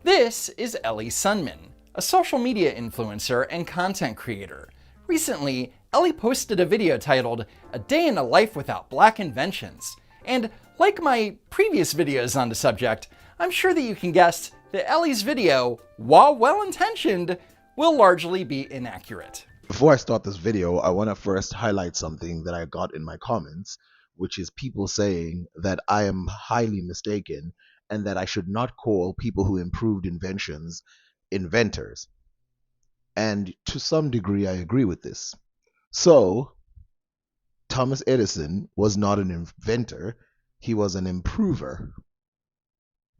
This is Ellie Sunman, a social media influencer and content creator. Recently, Ellie posted a video titled, "A Day in the Life Without Black Inventions." And like my previous videos on the subject, I'm sure that you can guess that Ellie's video, while well-intentioned, will largely be inaccurate. Before I start this video, I want to first highlight something that I got in my comments, which is people saying that I am highly mistaken and that I should not call people who improved inventions inventors. And to some degree, I agree with this. So, Thomas Edison was not an inventor, he was an improver.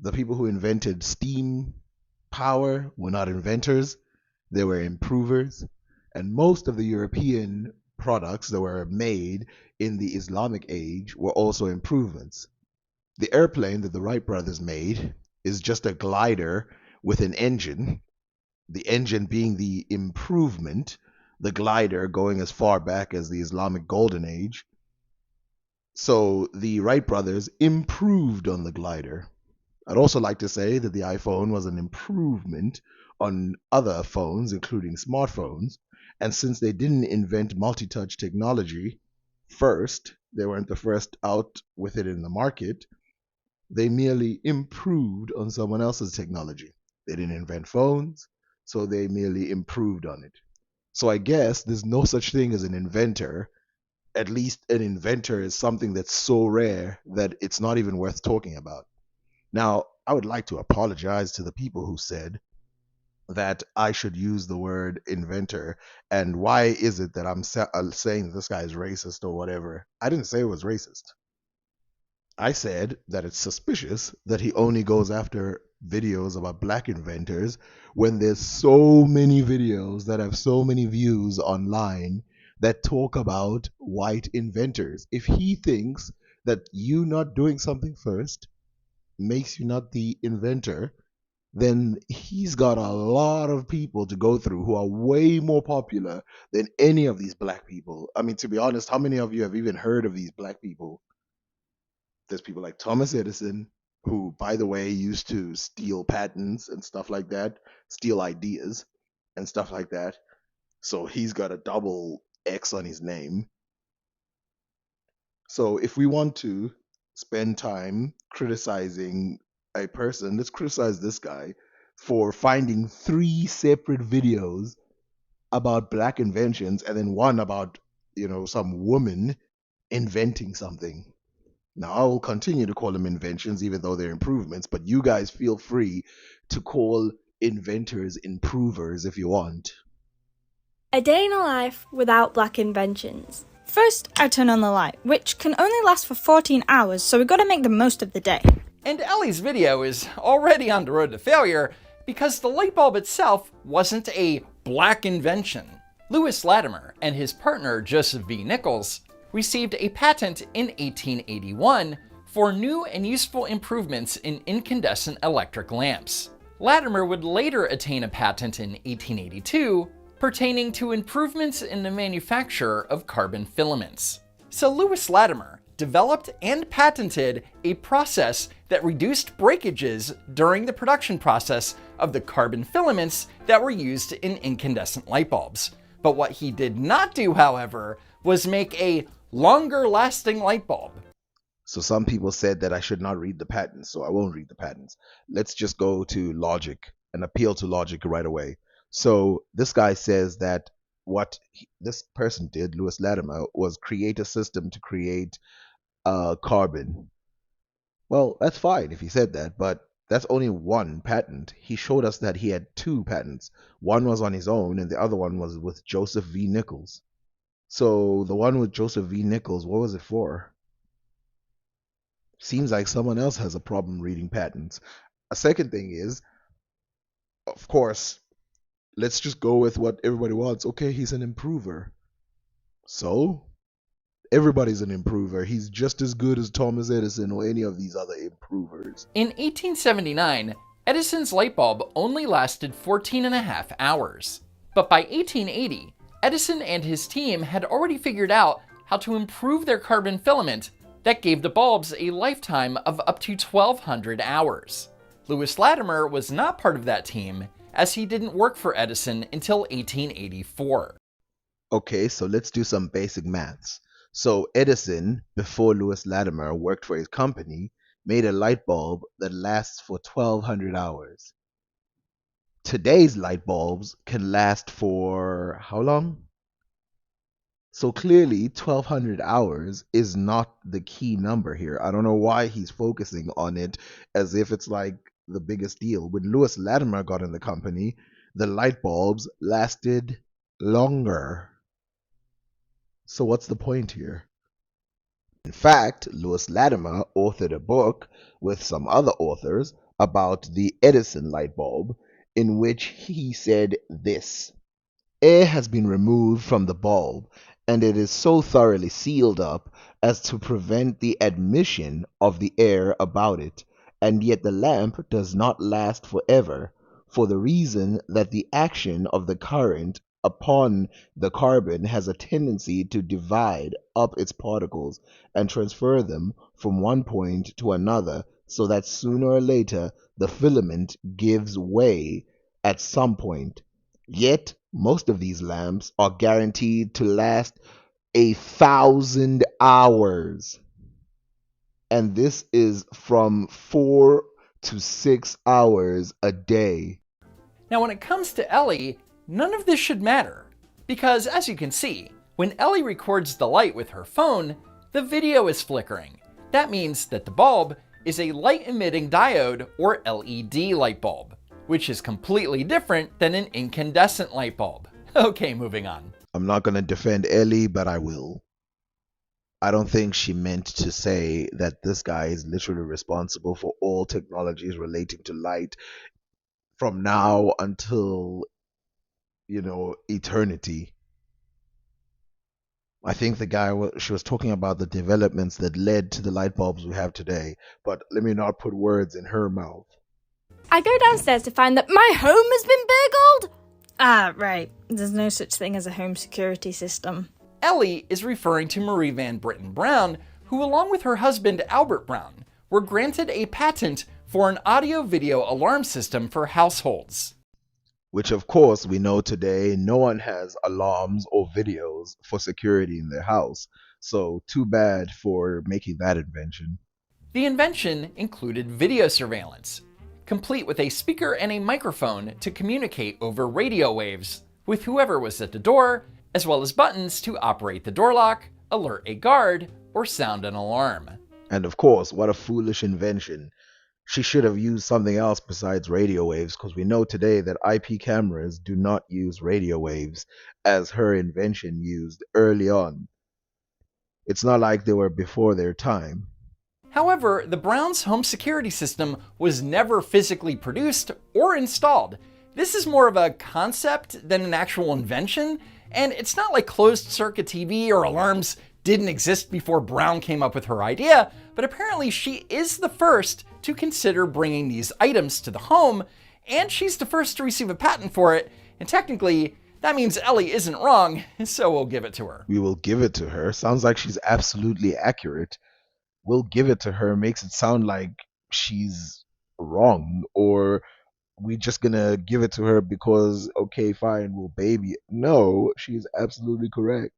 The people who invented steam power were not inventors, they were improvers. And most of the European products that were made in the Islamic age were also improvements. The airplane that the Wright brothers made is just a glider with an engine, the engine being the improvement, the glider going as far back as the Islamic Golden Age. So the Wright brothers improved on the glider. I'd also like to say that the iPhone was an improvement on other phones, including smartphones. And since they didn't invent multi-touch technology first, they weren't the first out with it in the market, they merely improved on someone else's technology. They didn't invent phones, so they merely improved on it. So I guess there's no such thing as an inventor. At least an inventor is something that's so rare that it's not even worth talking about. Now, I would like to apologize to the people who said that I should use the word inventor, and why is it that I'm saying this guy is racist or whatever. I didn't say it was racist. I said that it's suspicious that he only goes after videos about black inventors when there's so many videos that have so many views online that talk about white inventors. If he thinks that you not doing something first makes you not the inventor, then he's got a lot of people to go through who are way more popular than any of these black people. I mean, to be honest, how many of you have even heard of these black people? There's people like Thomas Edison, who, by the way, used to steal patents and stuff like that, steal ideas and stuff like that. So he's got a double X on his name. So if we want to spend time criticizing a person, let's criticize this guy for finding 3 separate videos about black inventions and then one about, some woman inventing something. Now, I will continue to call them inventions even though they're improvements, but you guys feel free to call inventors improvers if you want. A day in a life without black inventions. First, I turn on the light, which can only last for 14 hours, so we've got to make the most of the day. And Ellie's video is already on the road to failure because the light bulb itself wasn't a black invention. Lewis Latimer and his partner Joseph V. Nichols received a patent in 1881 for new and useful improvements in incandescent electric lamps. Latimer would later attain a patent in 1882 pertaining to improvements in the manufacture of carbon filaments. So Lewis Latimer developed and patented a process that reduced breakages during the production process of the carbon filaments that were used in incandescent light bulbs. But what he did not do, however, was make a longer-lasting light bulb. So some people said that I should not read the patents, so I won't read the patents. Let's just go to logic and appeal to logic right away. So this guy says that what this person did, Lewis Latimer, was create a system to create carbon. Well, that's fine if he said that, but that's only one patent. He showed us that he had 2 patents. One was on his own and the other one was with Joseph V. Nichols. So the one with Joseph V. Nichols, what was it for? Seems like someone else has a problem reading patents. A second thing is, of course, let's just go with what everybody wants. Okay, he's an improver. So, everybody's an improver. He's just as good as Thomas Edison or any of these other improvers. In 1879, Edison's light bulb only lasted 14.5 hours. But by 1880, Edison and his team had already figured out how to improve their carbon filament that gave the bulbs a lifetime of up to 1,200 hours. Lewis Latimer was not part of that team, as he didn't work for Edison until 1884. Okay, so let's do some basic maths. So Edison, before Lewis Latimer worked for his company, made a light bulb that lasts for 1200 hours. Today's light bulbs can last for how long? So clearly 1200 hours is not the key number here. I don't know why he's focusing on it as if it's like the biggest deal. When Lewis Latimer got in the company, the light bulbs lasted longer. So what's the point here? In fact, Lewis Latimer authored a book with some other authors about the Edison light bulb, in which he said this: air has been removed from the bulb, and it is so thoroughly sealed up as to prevent the admission of the air about it, and yet the lamp does not last forever, for the reason that the action of the current upon the carbon has a tendency to divide up its particles and transfer them from one point to another, so that sooner or later the filament gives way at some point. Yet most of these lamps are guaranteed to last 1,000 hours, and this is from 4 to 6 hours a day. Now when it comes to Ellie, none of this should matter, because as you can see, when Ellie records the light with her phone, the video is flickering. That means that the bulb is a light-emitting diode or LED light bulb, which is completely different than an incandescent light bulb. Okay, moving on. I'm not going to defend Ellie, but I will. I don't think she meant to say that this guy is literally responsible for all technologies relating to light from now until, eternity. I think the guy, she was talking about the developments that led to the light bulbs we have today, but let me not put words in her mouth. I go downstairs to find that my home has been burgled! Ah, right. There's no such thing as a home security system. Ellie is referring to Marie Van Britten Brown, who along with her husband Albert Brown, were granted a patent for an audio-video alarm system for households. Which of course we know today no one has alarms or videos for security in their house, so too bad for making that invention. The invention included video surveillance, complete with a speaker and a microphone to communicate over radio waves with whoever was at the door, as well as buttons to operate the door lock, alert a guard, or sound an alarm. And of course, what a foolish invention. She should have used something else besides radio waves, because we know today that IP cameras do not use radio waves, as her invention used early on. It's not like they were before their time. However, the Browns' home security system was never physically produced or installed. This is more of a concept than an actual invention, and it's not like closed-circuit TV or alarms didn't exist before Brown came up with her idea, but apparently she is the first to consider bringing these items to the home, and she's the first to receive a patent for it, and technically, that means Ellie isn't wrong, so we'll give it to her. We will give it to her. Sounds like she's absolutely accurate. We'll give it to her makes it sound like she's wrong, or we just gonna give it to her because, okay, fine, we'll baby it. No, she's absolutely correct.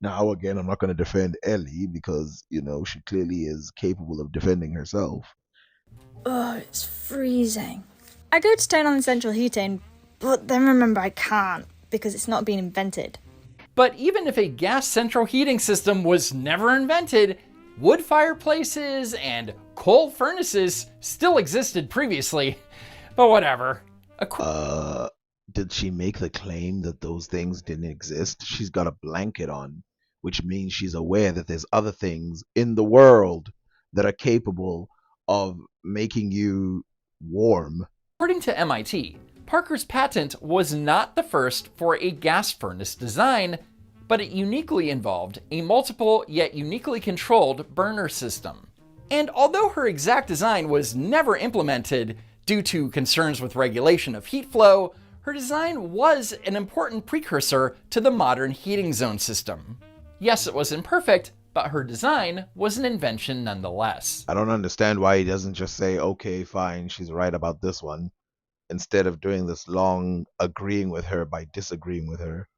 Now, again, I'm not going to defend Ellie because, she clearly is capable of defending herself. Oh, it's freezing. I go to turn on the central heating, but then remember I can't because it's not been invented. But even if a gas central heating system was never invented, wood fireplaces and coal furnaces still existed previously. But whatever. Did she make the claim that those things didn't exist? She's got a blanket on, which means she's aware that there's other things in the world that are capable of making you warm. According to MIT, Parker's patent was not the first for a gas furnace design, but it uniquely involved a multiple yet uniquely controlled burner system. And although her exact design was never implemented due to concerns with regulation of heat flow, her design was an important precursor to the modern heating zone system. Yes, it was imperfect, but her design was an invention nonetheless. I don't understand why he doesn't just say, okay, fine, she's right about this one, instead of doing this long agreeing with her by disagreeing with her.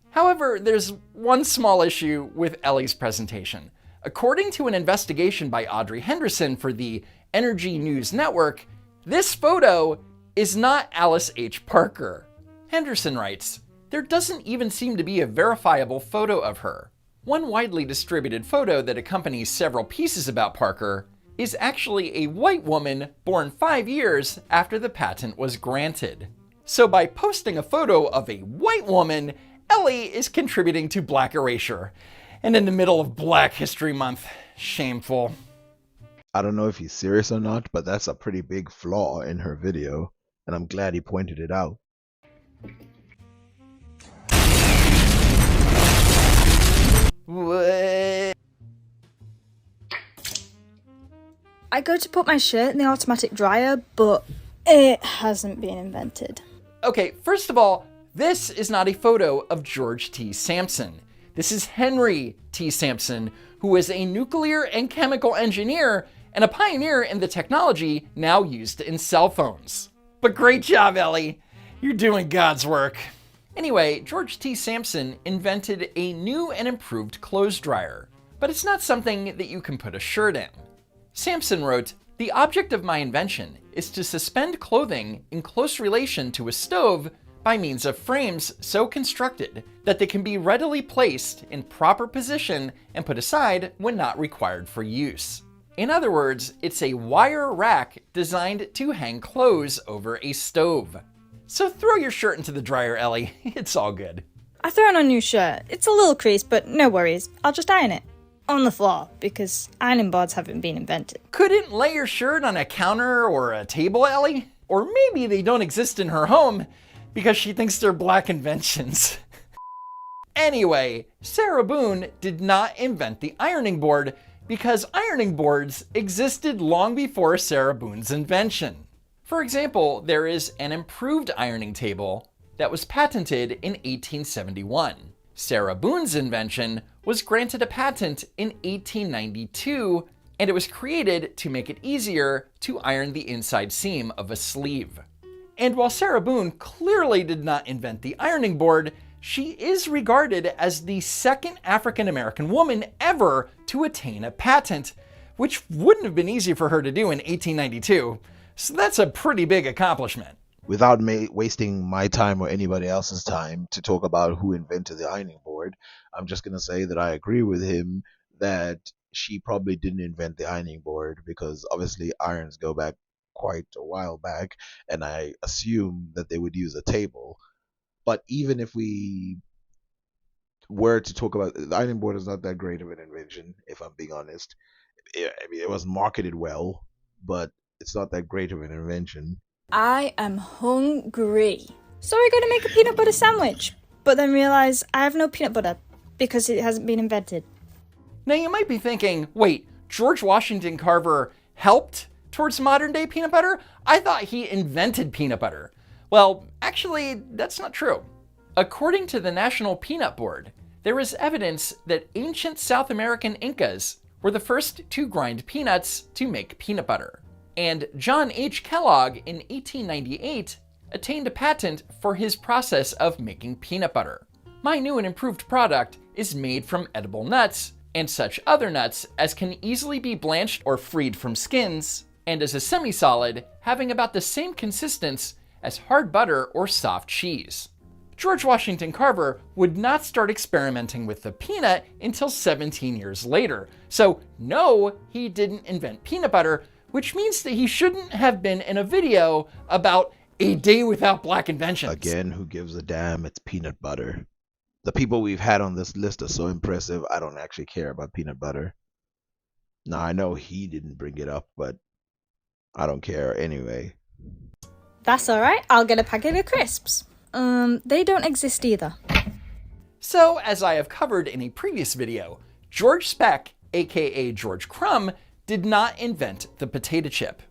However, there's one small issue with Ellie's presentation. According to an investigation by Audrey Henderson for the Energy News Network, this photo is not Alice H. Parker. Henderson writes, "There doesn't even seem to be a verifiable photo of her. One widely distributed photo that accompanies several pieces about Parker is actually a white woman born 5 years after the patent was granted. So by posting a photo of a white woman, Ellie is contributing to Black erasure. And in the middle of Black History Month. Shameful." I don't know if he's serious or not, but that's a pretty big flaw in her video, and I'm glad he pointed it out. What? I go to put my shirt in the automatic dryer, but it hasn't been invented. Okay, first of all, this is not a photo of George T. Sampson. This is Henry T. Sampson, who is a nuclear and chemical engineer and a pioneer in the technology now used in cell phones. But great job, Ellie. You're doing God's work. Anyway, George T. Sampson invented a new and improved clothes dryer, but it's not something that you can put a shirt in. Sampson wrote, "The object of my invention is to suspend clothing in close relation to a stove by means of frames so constructed that they can be readily placed in proper position and put aside when not required for use. In other words, it's a wire rack designed to hang clothes over a stove." So throw your shirt into the dryer, Ellie. It's all good. I threw on a new shirt. It's a little creased, but no worries. I'll just iron it. On the floor, because ironing boards haven't been invented. Couldn't lay your shirt on a counter or a table, Ellie? Or maybe they don't exist in her home because she thinks they're Black inventions. Anyway, Sarah Boone did not invent the ironing board because ironing boards existed long before Sarah Boone's invention. For example, there is an improved ironing table that was patented in 1871. Sarah Boone's invention was granted a patent in 1892, and it was created to make it easier to iron the inside seam of a sleeve. And while Sarah Boone clearly did not invent the ironing board, she is regarded as the second African American woman ever to attain a patent, which wouldn't have been easy for her to do in 1892. So that's a pretty big accomplishment. Without wasting my time or anybody else's time to talk about who invented the ironing board, I'm just going to say that I agree with him that she probably didn't invent the ironing board because obviously irons go back quite a while back, and I assume that they would use a table. But even if we were to talk about the ironing board, is not that great of an invention, if I'm being honest. I mean, it was marketed well, but it's not that great of an invention. I am hungry. So we're going to make a peanut butter sandwich, but then realize I have no peanut butter because it hasn't been invented. Now you might be thinking, wait, George Washington Carver helped towards modern day peanut butter? I thought he invented peanut butter. Well, actually, that's not true. According to the National Peanut Board, there is evidence that ancient South American Incas were the first to grind peanuts to make peanut butter. And John H. Kellogg in 1898 attained a patent for his process of making peanut butter. My new and improved product is made from edible nuts and such other nuts as can easily be blanched or freed from skins, and is a semi-solid, having about the same consistence as hard butter or soft cheese. George Washington Carver would not start experimenting with the peanut until 17 years later. So no, he didn't invent peanut butter, which means that he shouldn't have been in a video about a day without Black inventions. Again, who gives a damn? It's peanut butter. The people we've had on this list are so impressive, I don't actually care about peanut butter. Now, I know he didn't bring it up, but I don't care anyway. That's alright, I'll get a packet of crisps. They don't exist either. So, as I have covered in a previous video, George Speck, aka George Crumb, did not invent the potato chip.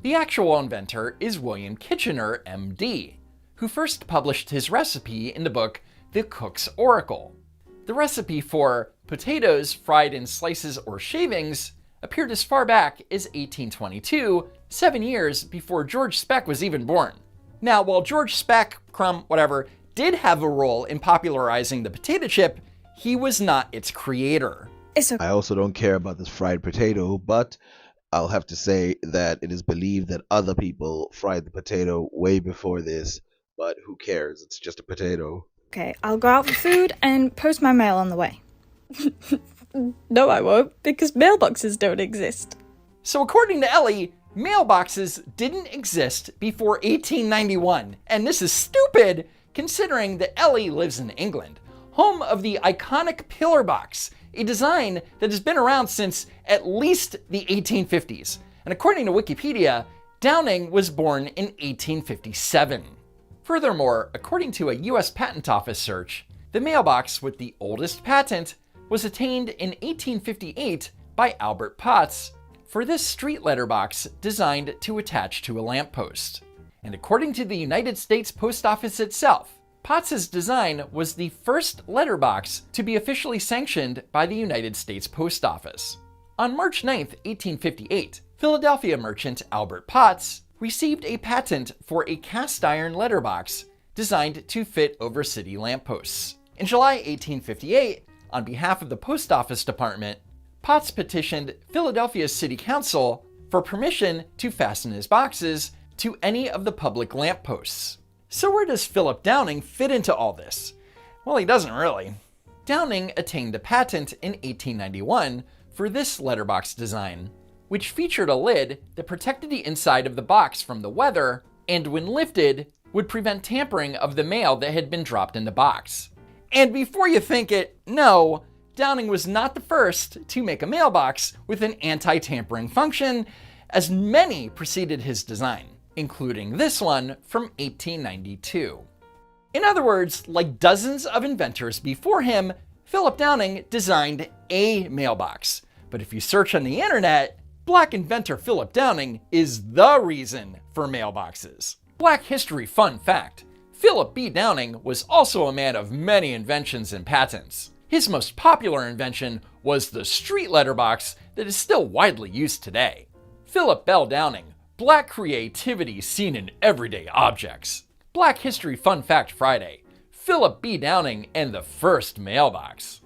The actual inventor is William Kitchener, MD, who first published his recipe in the book The Cook's Oracle. The recipe for Potatoes fried in slices or shavings appeared as far back as 1822, 7 years before George Speck was even born. Now, while George Speck, Crumb, whatever, did have a role in popularizing the potato chip, he was not its creator. I also don't care about this fried potato, but I'll have to say that it is believed that other people fried the potato way before this, but who cares? It's just a potato. Okay, I'll go out for food and post my mail on the way. No, I won't, because mailboxes don't exist. So according to Ellie, mailboxes didn't exist before 1891, and this is stupid considering that Ellie lives in England, home of the iconic pillar box, a design that has been around since at least the 1850s. And according to Wikipedia, Downing was born in 1857. Furthermore, according to a US Patent Office search, the mailbox with the oldest patent was attained in 1858 by Albert Potts for this street letterbox designed to attach to a lamppost. And according to the United States Post Office itself, Potts's design was the first letterbox to be officially sanctioned by the United States Post Office. On March 9, 1858, Philadelphia merchant Albert Potts received a patent for a cast iron letterbox designed to fit over city lampposts. In July 1858, on behalf of the Post Office Department, Potts petitioned Philadelphia's City Council for permission to fasten his boxes to any of the public lampposts. So where does Philip Downing fit into all this? Well, he doesn't really. Downing attained a patent in 1891 for this letterbox design, which featured a lid that protected the inside of the box from the weather and when lifted would prevent tampering of the mail that had been dropped in the box. And before you think it, no, Downing was not the first to make a mailbox with an anti-tampering function, as many preceded his design, including this one from 1892. In other words, like dozens of inventors before him, Philip Downing designed a mailbox. But if you search on the internet, Black inventor Philip Downing is the reason for mailboxes. Black history fun fact: Philip B. Downing was also a man of many inventions and patents. His most popular invention was the street letterbox that is still widely used today. Philip Bell Downing, Black creativity seen in everyday objects. Black History Fun Fact Friday, Philip B. Downing and the first mailbox.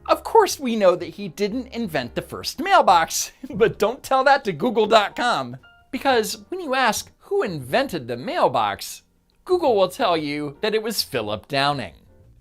Of course we know that he didn't invent the first mailbox, but don't tell that to Google.com. Because when you ask who invented the mailbox, Google will tell you that it was Philip Downing.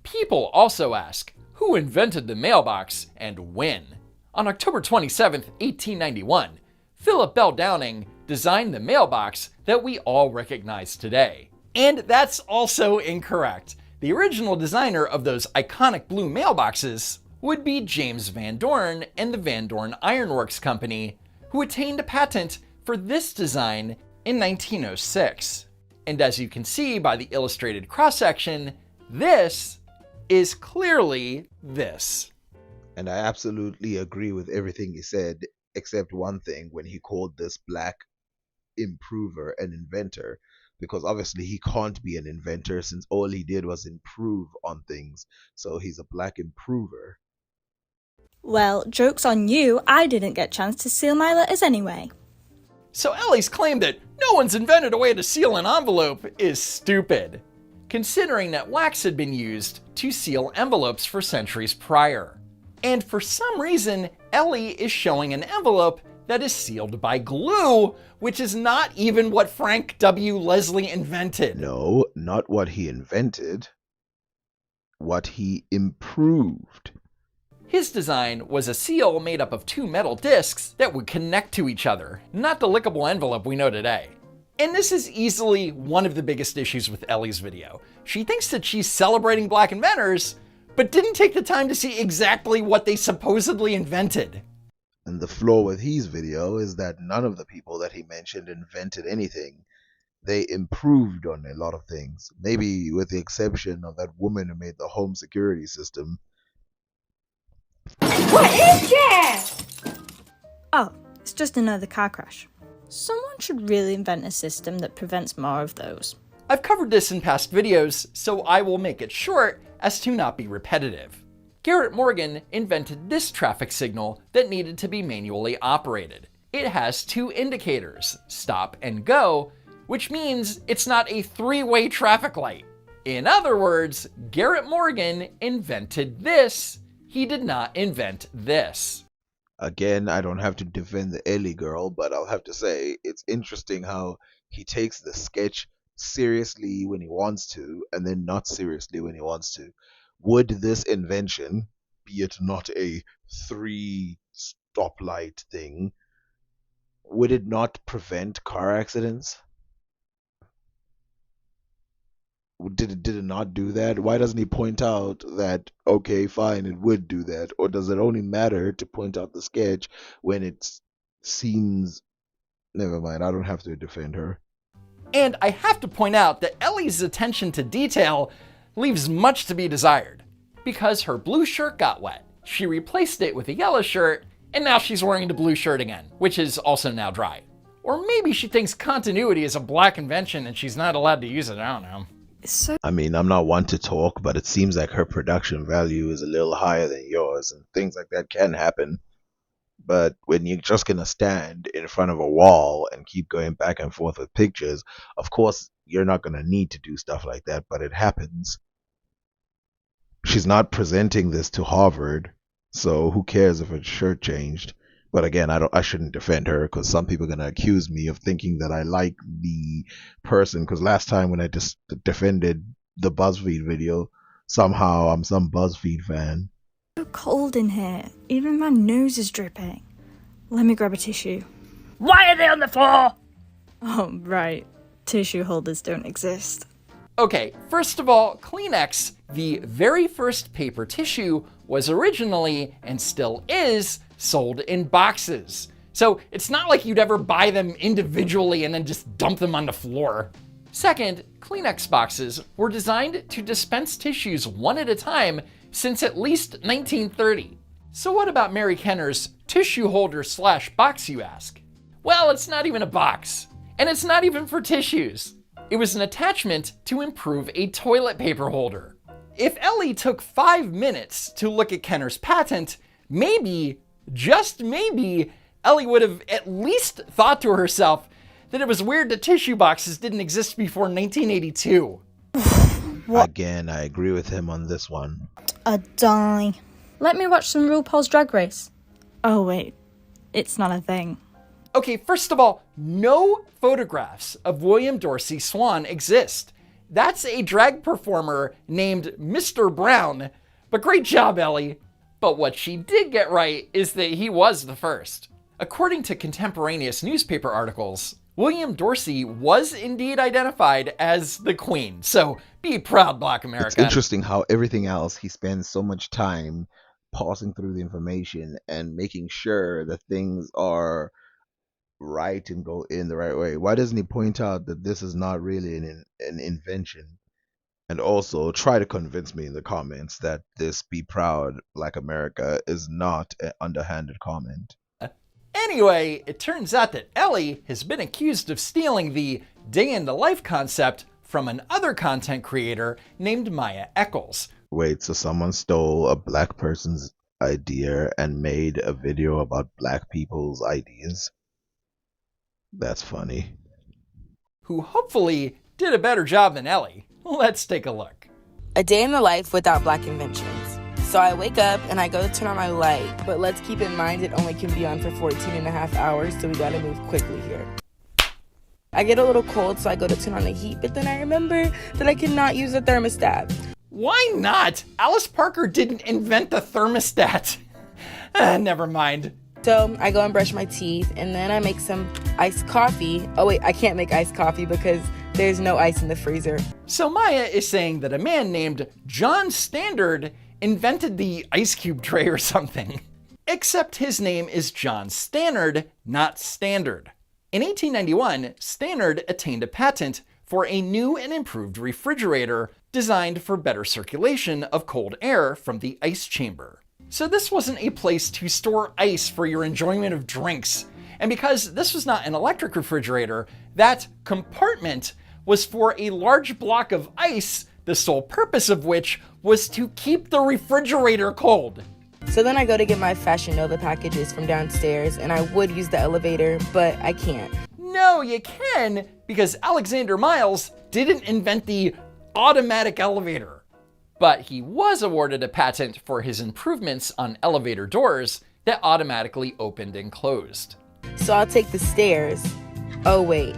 People also ask who invented the mailbox and when. On October 27, 1891, Philip Bell Downing designed the mailbox that we all recognize today. And that's also incorrect. The original designer of those iconic blue mailboxes would be James Van Dorn and the Van Dorn Ironworks Company, who attained a patent for this design in 1906. And as you can see by the illustrated cross-section, this is clearly this. And I absolutely agree with everything he said, except one thing, when he called this black improver an inventor, because obviously he can't be an inventor since all he did was improve on things. So he's a black improver. Well, joke's on you, I didn't get a chance to seal my letters anyway. So Ellie's claim that no one's invented a way to seal an envelope is stupid, considering that wax had been used to seal envelopes for centuries prior. And for some reason, Ellie is showing an envelope that is sealed by glue, which is not even what Frank W. Leslie invented. No, not what he invented. What he improved. His design was a seal made up of two metal discs that would connect to each other, not the lickable envelope we know today. And this is easily one of the biggest issues with Ellie's video. She thinks that she's celebrating black inventors, but didn't take the time to see exactly what they supposedly invented. And the flaw with his video is that none of the people that he mentioned invented anything. They improved on a lot of things, maybe with the exception of that woman who made the home security system. What is that? Oh, it's just another car crash. Someone should really invent a system that prevents more of those. I've covered this in past videos, so I will make it short as to not be repetitive. Garrett Morgan invented this traffic signal that needed to be manually operated. It has two indicators, stop and go, which means it's not a three-way traffic light. In other words, Garrett Morgan invented this. He did not invent this. Again, I don't have to defend the Ellie girl, but I'll have to say it's interesting how he takes the sketch seriously when he wants to, and then not seriously when he wants to. Would this invention, be it not a 3 stoplight thing, would it not prevent car accidents? Did it not do that? Why doesn't he point out that, okay, fine, it would do that? Or does it only matter to point out the sketch when it seems... Never mind, I don't have to defend her. And I have to point out that Ellie's attention to detail leaves much to be desired. Because her blue shirt got wet, she replaced it with a yellow shirt, and now she's wearing the blue shirt again, which is also now dry. Or maybe she thinks continuity is a black invention and she's not allowed to use it, I don't know. I mean, I'm not one to talk, but it seems like her production value is a little higher than yours, and things like that can happen. But when you're just gonna stand in front of a wall and keep going back and forth with pictures, of course you're not gonna need to do stuff like that, but it happens. She's not presenting this to Harvard, so who cares if her shirt changed? But again, I shouldn't defend her, because some people are gonna accuse me of thinking that I like the person. Because last time when I just defended the BuzzFeed video, somehow I'm some BuzzFeed fan. It's so cold in here. Even my nose is dripping. Let me grab a tissue. Why are they on the floor? Oh, right. Tissue holders don't exist. Okay, first of all, Kleenex, the very first paper tissue, was originally, and still is, sold in boxes. So it's not like you'd ever buy them individually and then just dump them on the floor. Second, Kleenex boxes were designed to dispense tissues one at a time since at least 1930. So what about Mary Kenner's tissue holder / box, you ask? Well, it's not even a box, and it's not even for tissues. It was an attachment to improve a toilet paper holder. If Ellie took 5 minutes to look at Kenner's patent, maybe, just maybe, Ellie would have at least thought to herself that it was weird that tissue boxes didn't exist before 1982. Again, I agree with him on this one. A die. Let me watch some RuPaul's Drag Race. Oh wait, it's not a thing. Okay, first of all, no photographs of William Dorsey Swann exist. That's a drag performer named Mr. Brown. But great job, Ellie. But what she did get right is that he was the first. According to contemporaneous newspaper articles, William Dorsey was indeed identified as the Queen. So be proud, Black America. It's interesting how everything else he spends so much time pausing through the information and making sure that things are right and go in the right way. Why doesn't he point out that this is not really an invention? And also try to convince me in the comments that this "Be Proud, Black America" is not an underhanded comment. Anyway, it turns out that Ellie has been accused of stealing the day in the life concept from another content creator named Maya Eccles. Wait, so someone stole a black person's idea and made a video about black people's ideas? That's funny. Who hopefully did a better job than Ellie. Let's take a look. A day in the life without black inventions. So I wake up and I go to turn on my light, but let's keep in mind it only can be on for 14 and a half hours, so we gotta move quickly here. I get a little cold, so I go to turn on the heat, but then I remember that I cannot use the thermostat. Why not? Alice Parker didn't invent the thermostat. Never mind. So I go and brush my teeth, and then I make some iced coffee. Oh wait, I can't make iced coffee because there's no ice in the freezer. So Maya is saying that a man named John Standard invented the ice cube tray or something. Except his name is John Stannard, not Standard. In 1891, Stannard attained a patent for a new and improved refrigerator designed for better circulation of cold air from the ice chamber. So this wasn't a place to store ice for your enjoyment of drinks. And because this was not an electric refrigerator, that compartment was for a large block of ice the sole purpose of which was to keep the refrigerator cold. So then I go to get my Fashion Nova packages from downstairs, and I would use the elevator, but I can't. No, you can, because Alexander Miles didn't invent the automatic elevator. But he was awarded a patent for his improvements on elevator doors that automatically opened and closed. So I'll take the stairs. Oh wait,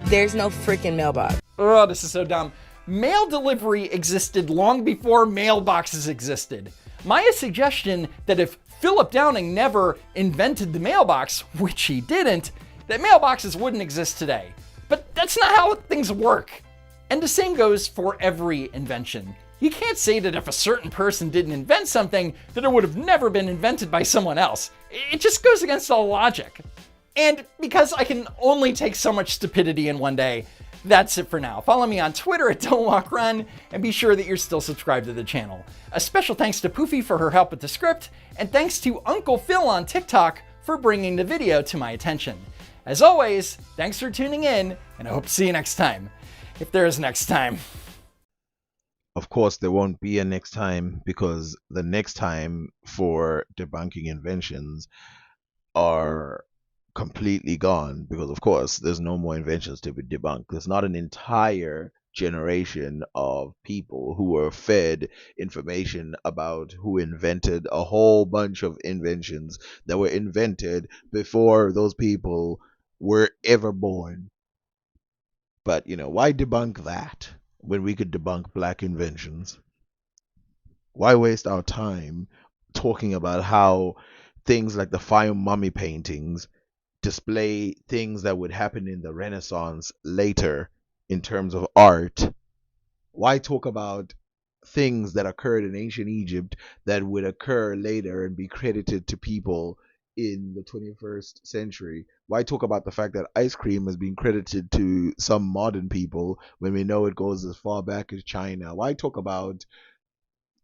there's no freaking mailbox. Oh, this is so dumb. Mail delivery existed long before mailboxes existed. Maya's suggestion that if Philip Downing never invented the mailbox, which he didn't, that mailboxes wouldn't exist today. But that's not how things work. And the same goes for every invention. You can't say that if a certain person didn't invent something, that it would have never been invented by someone else. It just goes against all logic. And because I can only take so much stupidity in one day, that's it for now. Follow me on Twitter at Don'tWalkRun, and be sure that you're still subscribed to the channel. A special thanks to Poofy for her help with the script, and thanks to Uncle Phil on TikTok for bringing the video to my attention. As always, thanks for tuning in, and I hope to see you next time. If there is next time. Of course, there won't be a next time, because the next time for debunking inventions are completely gone, because of course there's no more inventions to be debunked. There's not an entire generation of people who were fed information about who invented a whole bunch of inventions that were invented before those people were ever born. But why debunk that when we could debunk black inventions? Why waste our time talking about how things like the fire mummy paintings display things that would happen in the Renaissance later in terms of art? Why talk about things that occurred in ancient Egypt that would occur later and be credited to people in the 21st century? Why talk about the fact that ice cream has been credited to some modern people when we know it goes as far back as China? Why talk about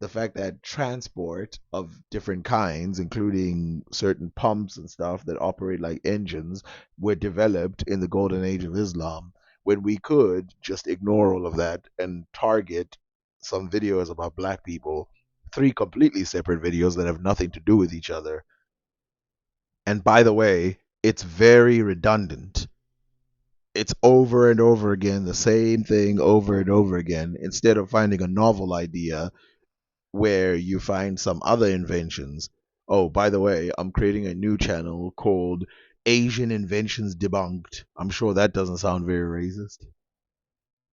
the fact that transport of different kinds, including certain pumps and stuff that operate like engines, were developed in the golden age of Islam, when we could just ignore all of that and target some videos about black people, 3 completely separate videos that have nothing to do with each other? And by the way, it's very redundant. It's over and over again, the same thing over and over again, instead of finding a novel idea where you find some other inventions. Oh, by the way, I'm creating a new channel called Asian Inventions Debunked. I'm sure that doesn't sound very racist.